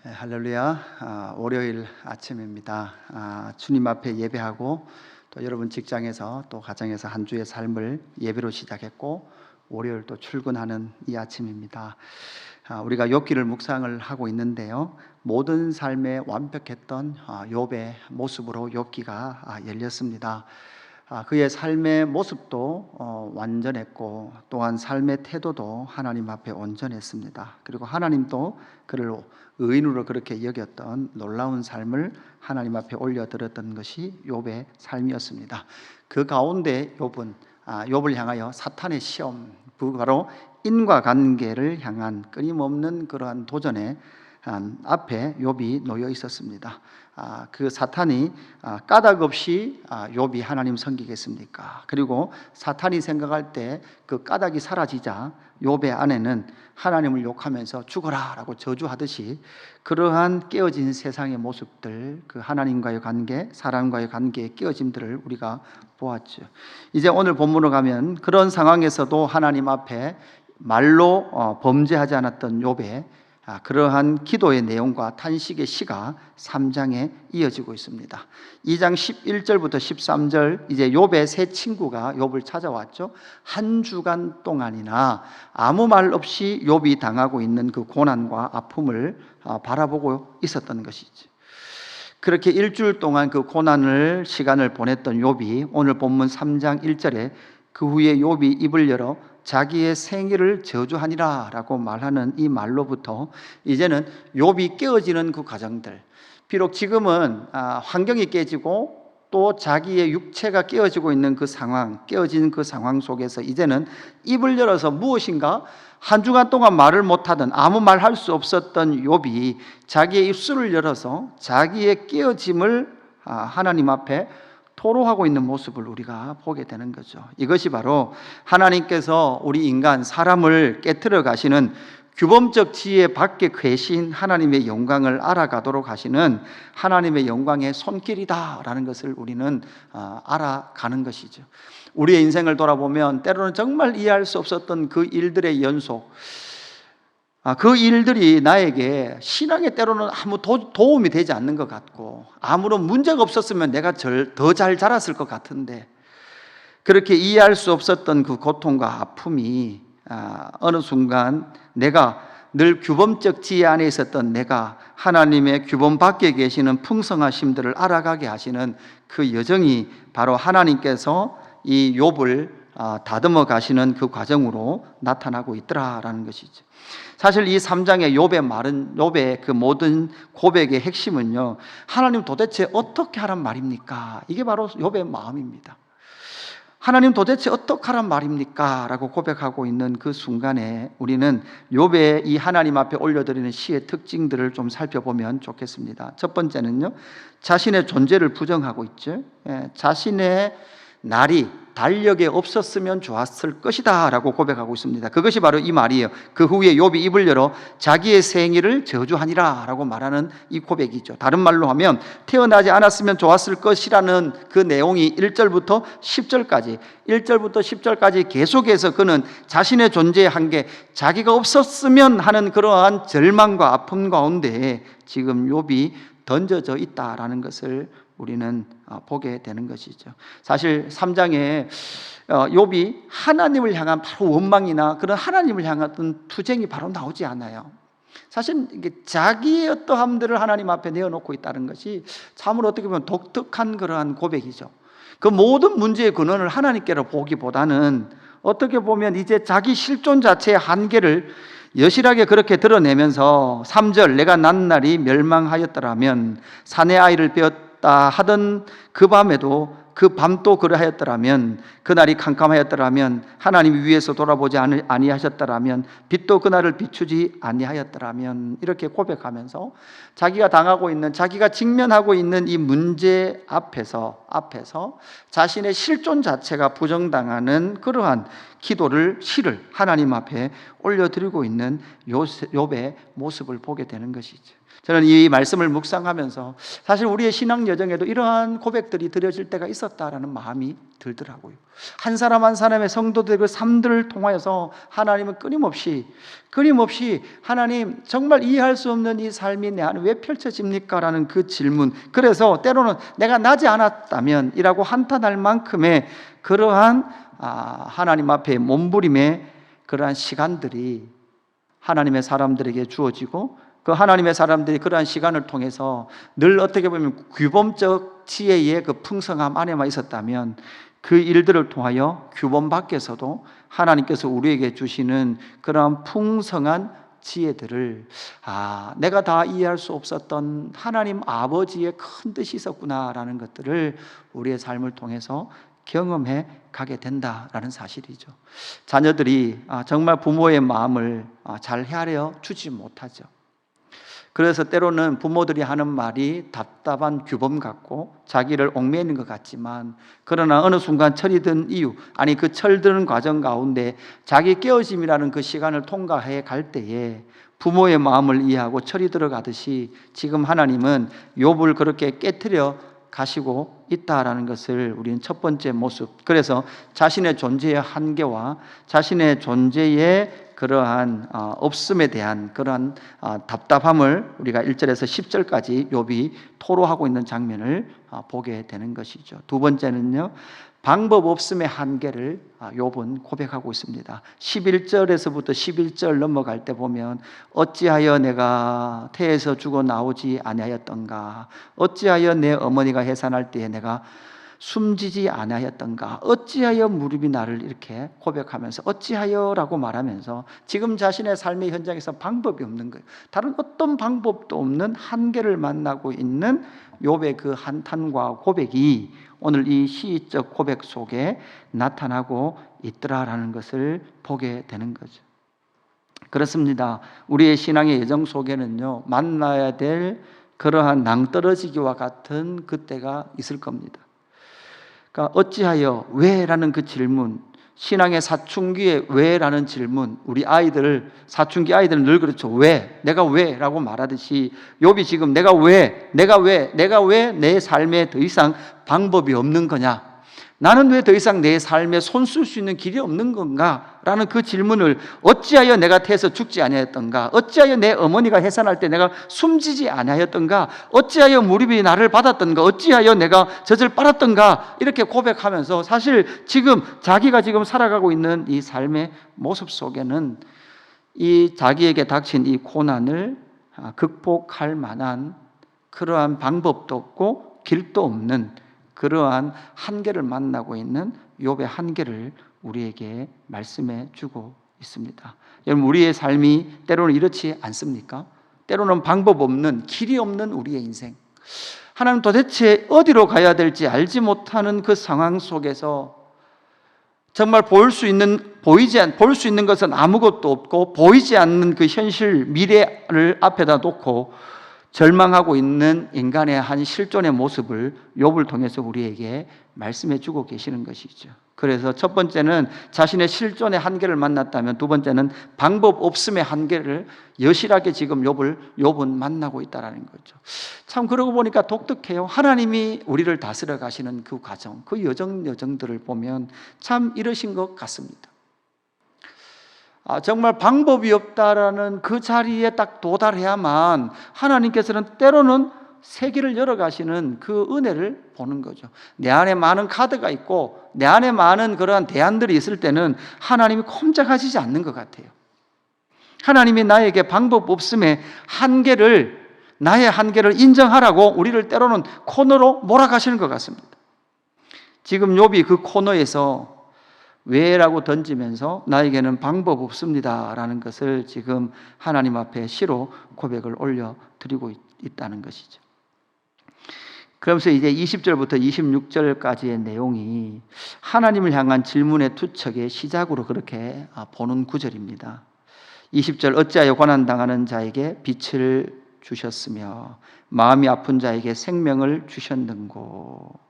네, 할렐루야. 월요일 아침입니다. 주님 앞에 예배하고 또 여러분 직장에서 또 가정에서 한 주의 삶을 예배로 시작했고 월요일 또 출근하는 이 아침입니다. 우리가 욥기를 묵상을 하고 있는데요, 모든 삶에 완벽했던 욥의 모습으로 욥기가 열렸습니다. 그의 삶의 모습도 완전했고 또한 삶의 태도도 하나님 앞에 온전했습니다. 그리고 하나님도 그를 의인으로 그렇게 여겼던 놀라운 삶을 하나님 앞에 올려드렸던 것이 욥의 삶이었습니다. 그 가운데 욥을 향하여 사탄의 시험, 바로 인과관계를 향한 끊임없는 그러한 도전에 앞에 욥이 놓여 있었습니다. 그 사탄이 까닭 없이 욥이 하나님 섬기겠습니까? 그리고 사탄이 생각할 때 그 까닭이 사라지자 욥의 안에는 하나님을 욕하면서 죽어라 라고 저주하듯이 그러한 깨어진 세상의 모습들, 그 하나님과의 관계, 사람과의 관계의 깨어짐들을 우리가 보았죠. 이제 오늘 본문으로 가면 그런 상황에서도 하나님 앞에 말로 범죄하지 않았던 욥의 그러한 기도의 내용과 탄식의 시가 3장에 이어지고 있습니다. 2장 11절부터 13절, 이제 욥의 세 친구가 욥을 찾아왔죠. 한 주간 동안이나 아무 말 없이 욥이 당하고 있는 그 고난과 아픔을 바라보고 있었던 것이죠. 그렇게 일주일 동안 그 시간을 보냈던 욥이 오늘 본문 3장 1절에 그 후에 욥이 입을 열어 자기의 생일을 저주하니라 라고 말하는 이 말로부터 이제는 욥이 깨어지는 그 과정들, 비록 지금은 환경이 깨지고 또 자기의 육체가 깨어지고 있는 그 상황, 깨어진 그 상황 속에서 이제는 입을 열어서 무엇인가 한 주간 동안 말을 못하던, 아무 말 할 수 없었던 욥이 자기의 입술을 열어서 자기의 깨어짐을 하나님 앞에 토로하고 있는 모습을 우리가 보게 되는 거죠. 이것이 바로 하나님께서 우리 인간, 사람을 깨트려 가시는 규범적 지혜 밖에 계신 하나님의 영광을 알아가도록 하시는 하나님의 영광의 손길이다라는 것을 우리는 알아가는 것이죠. 우리의 인생을 돌아보면 때로는 정말 이해할 수 없었던 그 일들의 연속, 그 일들이 나에게 신앙에 때로는 아무 도움이 되지 않는 것 같고, 아무런 문제가 없었으면 내가 더 잘 자랐을 것 같은데, 그렇게 이해할 수 없었던 그 고통과 아픔이 어느 순간 내가 늘 규범적 지혜 안에 있었던 내가 하나님의 규범 밖에 계시는 풍성하심들을 알아가게 하시는 그 여정이 바로 하나님께서 이 욥을 다듬어 가시는 그 과정으로 나타나고 있더라라는 것이죠. 사실 이 3장의 욥의 그 모든 고백의 핵심은요, 하나님 도대체 어떻게 하란 말입니까? 이게 바로 욥의 마음입니다. 하나님 도대체 어떻게 하란 말입니까? 라고 고백하고 있는 그 순간에 우리는 욥의 이 하나님 앞에 올려드리는 시의 특징들을 좀 살펴보면 좋겠습니다. 첫 번째는요, 자신의 존재를 부정하고 있죠. 자신의 날이 달력에 없었으면 좋았을 것이다 라고 고백하고 있습니다. 그것이 바로 이 말이에요. 그 후에 욥이 입을 열어 자기의 생일을 저주하니라 라고 말하는 이 고백이죠. 다른 말로 하면 태어나지 않았으면 좋았을 것이라는 그 내용이 1절부터 10절까지 계속해서 그는 자신의 존재의 한계, 자기가 없었으면 하는 그러한 절망과 아픔 가운데 지금 욥이 던져져 있다라는 것을 우리는 보게 되는 것이죠. 사실 3장에 욥이 하나님을 향한 바로 원망이나 그런 하나님을 향한 투쟁이 바로 나오지 않아요. 사실 이게 자기의 어떠함들을 하나님 앞에 내어놓고 있다는 것이 참으로 어떻게 보면 독특한 그러한 고백이죠. 그 모든 문제의 근원을 하나님께로 보기보다는 어떻게 보면 이제 자기 실존 자체의 한계를 여실하게 그렇게 드러내면서 3절, 내가 난 날이 멸망하였더라면 사내 아이를 베었다 하던 그 밤에도 그 밤도 그러하였더라면, 그날이 캄캄하였더라면 하나님 위에서 돌아보지 아니하셨더라면, 빛도 그날을 비추지 아니하였더라면, 이렇게 고백하면서 자기가 당하고 있는, 자기가 직면하고 있는 이 문제 앞에서 자신의 실존 자체가 부정당하는 그러한 시를 하나님 앞에 올려드리고 있는 욥의 모습을 보게 되는 것이죠. 저는 이 말씀을 묵상하면서 사실 우리의 신앙 여정에도 이러한 고백들이 드려질 때가 있었다라는 마음이 들더라고요. 한 사람 한 사람의 성도들의 그 삶들을 통하여서 하나님은 끊임없이 하나님 정말 이해할 수 없는 이 삶이 내 안에 왜 펼쳐집니까? 라는 그 질문, 그래서 때로는 내가 나지 않았다면 이라고 한탄할 만큼의 그러한 하나님 앞에 몸부림의 그러한 시간들이 하나님의 사람들에게 주어지고, 그 하나님의 사람들이 그러한 시간을 통해서 늘 어떻게 보면 규범적 지혜의 그 풍성함 안에만 있었다면 그 일들을 통하여 규범 밖에서도 하나님께서 우리에게 주시는 그러한 풍성한 지혜들을 내가 다 이해할 수 없었던 하나님 아버지의 큰 뜻이 있었구나라는 것들을 우리의 삶을 통해서 경험해 가게 된다라는 사실이죠. 자녀들이 정말 부모의 마음을 잘 헤아려 주지 못하죠. 그래서 때로는 부모들이 하는 말이 답답한 규범 같고 자기를 얽매이는 것 같지만, 그러나 어느 순간 철이 든 이유, 그 철드는 과정 가운데 자기 깨어짐이라는 그 시간을 통과해 갈 때에 부모의 마음을 이해하고 철이 들어가듯이 지금 하나님은 욥을 그렇게 깨트려 가시고 있다라는 것을 우리는 첫 번째 모습, 그래서 자신의 존재의 한계와 자신의 존재의 그러한 없음에 대한 그러한 답답함을 우리가 1절에서 10절까지 욥이 토로하고 있는 장면을 보게 되는 것이죠. 두 번째는요, 방법 없음의 한계를 욥은 고백하고 있습니다. 11절에서부터 11절 넘어갈 때 보면 어찌하여 내가 태에서 죽어 나오지 아니하였던가, 어찌하여 내 어머니가 해산할 때에 내가 숨지지 아니하였던가, 어찌하여 무릎이 나를, 이렇게 고백하면서 어찌하여라고 말하면서 지금 자신의 삶의 현장에서 방법이 없는 거예요. 다른 어떤 방법도 없는 한계를 만나고 있는 욥의 그 한탄과 고백이 오늘 이 시적 고백 속에 나타나고 있더라라는 것을 보게 되는 거죠. 그렇습니다. 우리의 신앙의 여정 속에는요, 만나야 될 그러한 낭떠러지기와 같은 그때가 있을 겁니다. 그러니까 어찌하여, 왜라는 그 질문, 신앙의 사춘기에 왜라는 질문, 우리 아이들, 사춘기 아이들은 늘 그렇죠. 왜? 내가 왜? 라고 말하듯이 욥이 지금 내가 왜 내 삶에 더 이상 방법이 없는 거냐? 나는 왜 더 이상 내 삶에 손 쓸 수 있는 길이 없는 건가? 라는 그 질문을, 어찌하여 내가 태에서 죽지 아니하였던가? 어찌하여 내 어머니가 해산할 때 내가 숨지지 아니하였던가? 어찌하여 무릎이 나를 받았던가? 어찌하여 내가 젖을 빨았던가? 이렇게 고백하면서 사실 지금 자기가 지금 살아가고 있는 이 삶의 모습 속에는 이 자기에게 닥친 이 고난을 극복할 만한 그러한 방법도 없고 길도 없는 그러한 한계를 만나고 있는 욥의 한계를 우리에게 말씀해 주고 있습니다. 여러분, 우리의 삶이 때로는 이렇지 않습니까? 때로는 방법 없는, 길이 없는 우리의 인생, 하나님 도대체 어디로 가야 될지 알지 못하는 그 상황 속에서 정말 볼 수 있는 것은 아무것도 없고 보이지 않는 그 현실, 미래를 앞에다 놓고 절망하고 있는 인간의 한 실존의 모습을 욥을 통해서 우리에게 말씀해 주고 계시는 것이죠. 그래서 첫 번째는 자신의 실존의 한계를 만났다면, 두 번째는 방법 없음의 한계를 여실하게 지금 욥은 만나고 있다는 거죠. 참 그러고 보니까 독특해요. 하나님이 우리를 다스려 가시는 그 과정, 그 여정들을 보면 참 이러신 것 같습니다. 정말 방법이 없다라는 그 자리에 딱 도달해야만 하나님께서는 때로는 세계를 열어가시는 그 은혜를 보는 거죠. 내 안에 많은 카드가 있고 내 안에 많은 그러한 대안들이 있을 때는 하나님이 꼼짝하시지 않는 것 같아요. 하나님이 나에게 방법 없음의 나의 한계를 인정하라고 우리를 때로는 코너로 몰아가시는 것 같습니다. 지금 욥이 그 코너에서 왜라고 던지면서 나에게는 방법 없습니다 라는 것을 지금 하나님 앞에 시로 고백을 올려드리고 있다는 것이죠. 그러면서 이제 20절부터 26절까지의 내용이 하나님을 향한 질문의 투척의 시작으로 그렇게 보는 구절입니다. 20절, 어찌하여 고난당하는 자에게 빛을 주셨으며 마음이 아픈 자에게 생명을 주셨는고.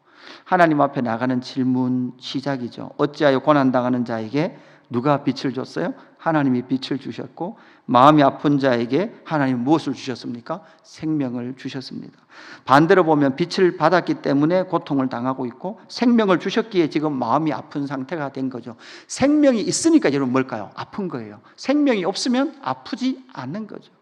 하나님 앞에 나가는 질문 시작이죠. 어찌하여 고난당하는 자에게 누가 빛을 줬어요? 하나님이 빛을 주셨고, 마음이 아픈 자에게 하나님이 무엇을 주셨습니까? 생명을 주셨습니다. 반대로 보면 빛을 받았기 때문에 고통을 당하고 있고, 생명을 주셨기에 지금 마음이 아픈 상태가 된 거죠. 생명이 있으니까 여러분 뭘까요? 아픈 거예요. 생명이 없으면 아프지 않는 거죠.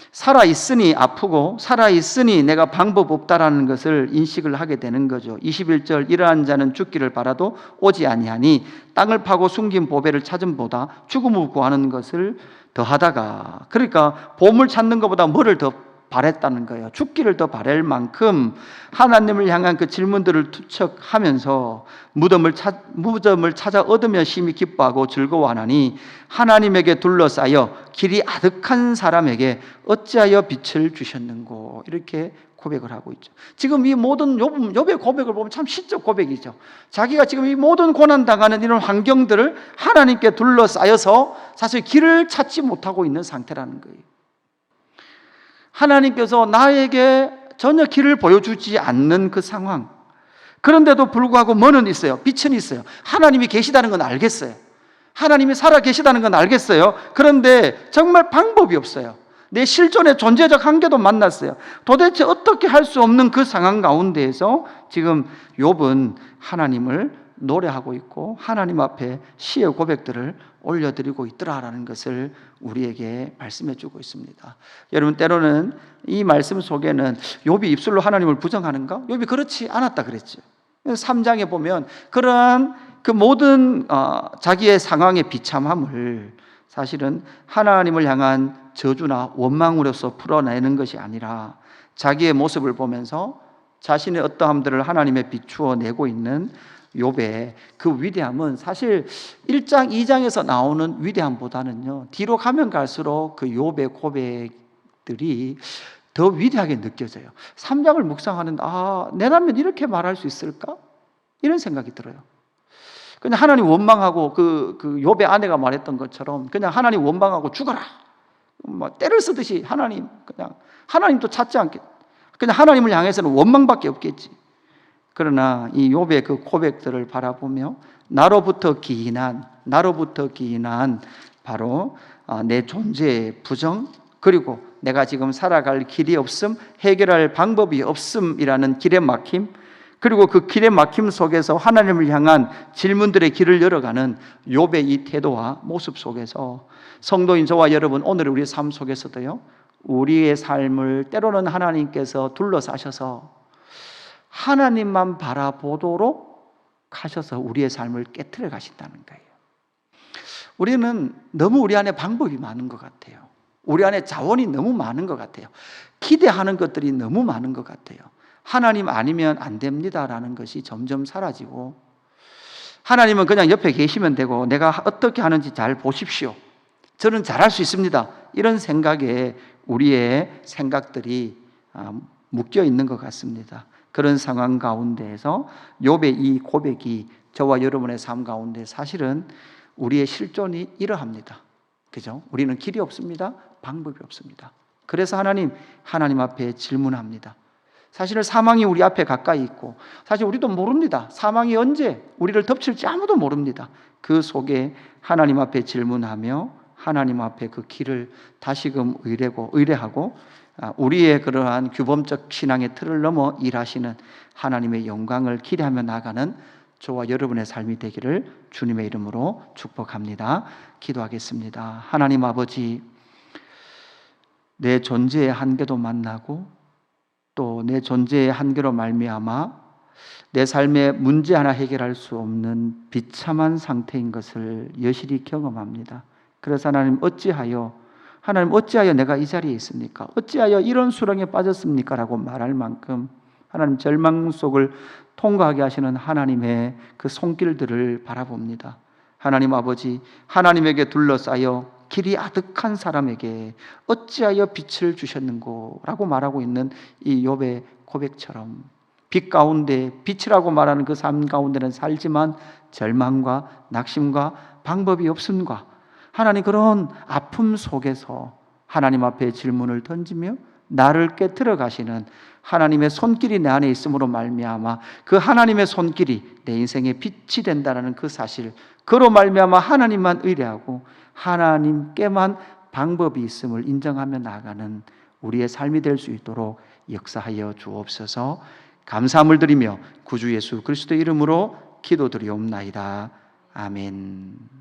살아있으니 아프고 살아있으니 내가 방법 없다라는 것을 인식을 하게 되는 거죠. 21절, 이러한 자는 죽기를 바라도 오지 아니하니 땅을 파고 숨긴 보배를 찾음보다 죽음을 구하는 것을 더하다가, 그러니까 보물 찾는 것보다 뭐를 더 바랬다는 거예요. 죽기를 더 바랄 만큼 하나님을 향한 그 질문들을 투척하면서 무덤을 찾아 얻으며 심히 기뻐하고 즐거워하나니 하나님에게 둘러싸여 길이 아득한 사람에게 어찌하여 빛을 주셨는고, 이렇게 고백을 하고 있죠. 지금 이 모든 욥의 고백을 보면 참 시적 고백이죠. 자기가 지금 이 모든 고난당하는 이런 환경들을 하나님께 둘러싸여서 사실 길을 찾지 못하고 있는 상태라는 거예요. 하나님께서 나에게 전혀 길을 보여주지 않는 그 상황, 그런데도 불구하고 뭐는 있어요? 빛은 있어요. 하나님이 계시다는 건 알겠어요. 하나님이 살아 계시다는 건 알겠어요. 그런데 정말 방법이 없어요. 내 실존의 존재적 한계도 만났어요. 도대체 어떻게 할 수 없는 그 상황 가운데에서 지금 욥은 하나님을 노래하고 있고 하나님 앞에 시의 고백들을 올려드리고 있더라라는 것을 우리에게 말씀해 주고 있습니다. 여러분, 때로는 이 말씀 속에는 욥이 입술로 하나님을 부정하는가? 욥이 그렇지 않았다 그랬죠. 3장에 보면 그러한 그 모든 자기의 상황의 비참함을 사실은 하나님을 향한 저주나 원망으로서 풀어내는 것이 아니라 자기의 모습을 보면서 자신의 어떠함들을 하나님에 비추어 내고 있는 욥의 그 위대함은 사실 1장, 2장에서 나오는 위대함보다는요, 뒤로 가면 갈수록 그 욥의 고백들이 더 위대하게 느껴져요. 3장을 묵상하는데 내 남편 이렇게 말할 수 있을까? 이런 생각이 들어요. 그냥 하나님 원망하고 그 욥의 아내가 말했던 것처럼 그냥 하나님 원망하고 죽어라, 때를 쓰듯이 그냥 하나님도 찾지 않겠, 그냥 하나님을 향해서는 원망밖에 없겠지. 그러나 이 욥의 그 고백들을 바라보며 나로부터 기인한 바로 내 존재의 부정, 그리고 내가 지금 살아갈 길이 없음, 해결할 방법이 없음이라는 길의 막힘, 그리고 그 길의 막힘 속에서 하나님을 향한 질문들의 길을 열어가는 욥의 이 태도와 모습 속에서 성도인 저와 여러분, 오늘 우리의 삶 속에서도요, 우리의 삶을 때로는 하나님께서 둘러싸셔서 하나님만 바라보도록 하셔서 우리의 삶을 깨트려 가신다는 거예요. 우리는 너무 우리 안에 방법이 많은 것 같아요. 우리 안에 자원이 너무 많은 것 같아요. 기대하는 것들이 너무 많은 것 같아요. 하나님 아니면 안 됩니다라는 것이 점점 사라지고, 하나님은 그냥 옆에 계시면 되고 내가 어떻게 하는지 잘 보십시오, 저는 잘할 수 있습니다, 이런 생각에 우리의 생각들이 묶여 있는 것 같습니다. 그런 상황 가운데에서 욥의 이 고백이 저와 여러분의 삶 가운데 사실은 우리의 실존이 이러합니다. 그죠? 우리는 길이 없습니다. 방법이 없습니다. 그래서 하나님 앞에 질문합니다. 사실은 사망이 우리 앞에 가까이 있고, 사실 우리도 모릅니다. 사망이 언제 우리를 덮칠지 아무도 모릅니다. 그 속에 하나님 앞에 질문하며 하나님 앞에 그 길을 다시금 의뢰하고 우리의 그러한 규범적 신앙의 틀을 넘어 일하시는 하나님의 영광을 기대하며 나가는 저와 여러분의 삶이 되기를 주님의 이름으로 축복합니다. 기도하겠습니다. 하나님 아버지, 내 존재의 한계도 만나고 또 내 존재의 한계로 말미암아 내 삶의 문제 하나 해결할 수 없는 비참한 상태인 것을 여실히 경험합니다. 그래서 하나님 어찌하여 내가 이 자리에 있습니까? 어찌하여 이런 수렁에 빠졌습니까? 라고 말할 만큼 하나님 절망 속을 통과하게 하시는 하나님의 그 손길들을 바라봅니다. 하나님 아버지, 하나님에게 둘러싸여 길이 아득한 사람에게 어찌하여 빛을 주셨는고 라고 말하고 있는 이 욥의 고백처럼 빛 가운데, 빛이라고 말하는 그 삶 가운데는 살지만 절망과 낙심과 방법이 없음과 하나님 그런 아픔 속에서 하나님 앞에 질문을 던지며 나를 깨트려 가시는 하나님의 손길이 내 안에 있음으로 말미암아 그 하나님의 손길이 내 인생의 빛이 된다는 그 사실, 그로 말미암아 하나님만 의뢰하고 하나님께만 방법이 있음을 인정하며 나아가는 우리의 삶이 될 수 있도록 역사하여 주옵소서. 감사함을 드리며 구주 예수 그리스도 이름으로 기도드리옵나이다. 아멘.